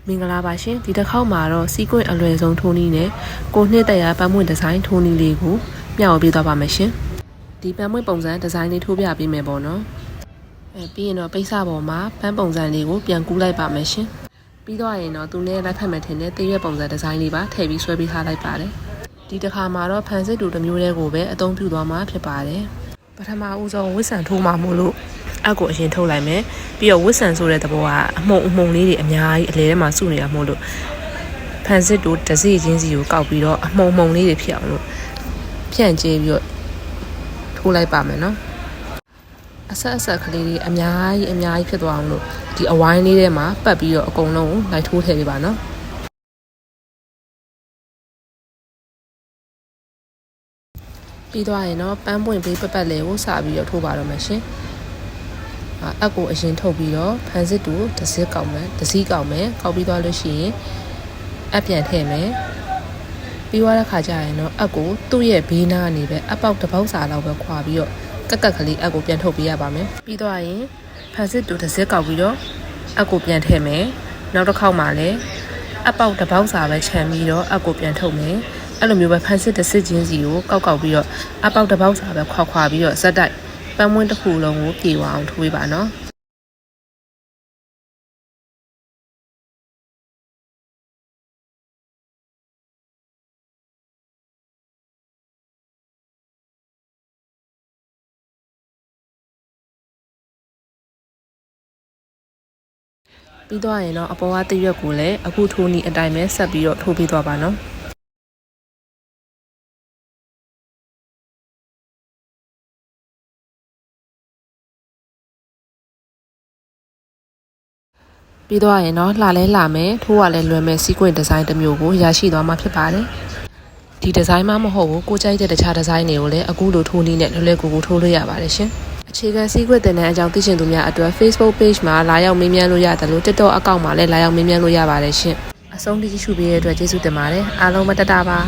မင်္ဂလာပါရှင်ဒီတစ်ခေါက်မှာတော့စီးကွင့်အလွယ်ဆုံးထိုးနည်းနဲ့ကိုနှစ်တရာပန်းပွင့်ဒီဇိုင်းထိုးနည်းလေးကိုမျှဝေပေးသွားပါမယ်ရှင်ဒီပန်းပွင့်ပုံစံဒီဇိုင်းလေးထိုးပြပေးမယ်ပေါ့နော်ပြီးရင်တော့ပိတ်စပေါ်မှာပန်းပုံစံလေးကိုပြန်ကူးလိုက်ပါမယ်ရှင်ပြီးတော့ရင်တော့သူနဲ့လိုက်ဖက်မယ်ထင်တဲ့တရွက်ပုံစံဒီဇိုင်းလေးပါထည့်ပြီးဆွဲပေးထားလိုက်ပါတယ်ဒီတစ်ခါမှာတော့ဖန်စစ်တူတစ်မျိုးတည်းကိုပဲအသုံးပြုသွားမှာဖြစ်ပါတယ်ပထမဦးဆုံးဝစ်ဆန်ထိုးမှာမို့လို့အောက်ကိုအရင်ထုတ်လိုက်မယ်ပြီးတော့ဝစ်ဆန်ဆိုတဲ့သဘောကအမှုန်လေးတွေအများကြီးအလဲထဲမှာစုနေတာမို့လို့ဖန်စစ်တို့တစ်စီချင်းစီကိုကောက်ပြီးတော့အမှုန်လေးတွေဖြစ်အောင်လို့ဖြန့်ကျဲပြီးတော့ထိုးလိုက်ပါမယ်နော်အဆက်ကလေးတွေအများကြီးဖြစ်သွားအောင်လို့ဒီအဝိုင်းလေးထဲမှာပတ်ပြီးတော့အကုန်လုံးကိုလိုက်ထိုးထည့်ပေးပါနော်ပြီးသွားရင်တော့ပန်းပွင့်ပေးပတ်လေးကိုစပြီးတော့ထိုးပါတော့မယ်ရှင်အက်ကိုအရင်ထုတ်ပြီးတော့ဖန်စစ်တူတစ်စီးကောက်မယ်ကောက်ပြီးသွားလို့ရှိရင်အပြန်ထည့်မယ်ပြီးသွားတဲ့ခါကျရင်တော့အက်ကိုသူ့ရဲ့ဘေးနားကနေပဲအပေါက်တစ်ပေါက်စာလောက်ပဲခွာပြီးတော့ကက်ကလေးအက်ကိုပြန်ထုတ်ပေးရပါမယ်ပြီးသွားရင်ဖန်စစ်တူတစ်စီးကောက်ပြီးတော့အက်ကိုပြန်ထည့်မယ်နောက်တစ်ခေါက်မှလည်းအပေါက်တစ်ပေါက်စာပဲခြံပြီးတော့အက်ကိုပြန်ထုတ်မယ်အဲ့လိုမျိုးပဲဖန်စစ်တစ်စစ်ချင်းစီကိုကောက်ပြီးတော့အပေါက်တစ်ပေါက်စာပဲခွာပြီးတော့ဇက်တိုက်ပန်းမွင်းတစ်ခုလုံးကိုပြေအောင်ထိုးပေးပါနော်ပြီးတော့ရင်တော့အပေါ်ကတရွက်ကိုလည်းအခုထိုးနီအတိုင်းပဲဆက်ပြီးတော့ထိုးပေးသွားပါနော်ပြီးတော့ရင်တော့လှလဲမယ်ထိုးရလဲလွယ်မယ်စီးကွင့်ဒီဇိုင်းတစ်မျိုးကိုရရှိသွားမှာဖြစ်ပါတယ်ဒီဒီဇိုင်းမှမဟုတ်ဘူးကိုကြိုက်တဲ့တခြားဒီဇိုင်းတွေကိုလည်းအခုလိုထိုးနည်းနဲ့လွယ်ကူထိုးလို့ရပါတယ်ရှင်အခြေခံစီးကွက်တင်တဲ့အကြောင်းသိချင်သူများအတွက် Facebook page မှာလာရောက်မေးမြန်းလို့ရတယ်လို့ TikTok အကောင့်မှာလည်းလာရောက်မေးမြန်းလို့ရပါတယ်ရှင်အဆုံးထိကြည့်ရှုပေးတဲ့အတွက်ကျေးဇူးတင်ပါတယ်အားလုံးမတတပါ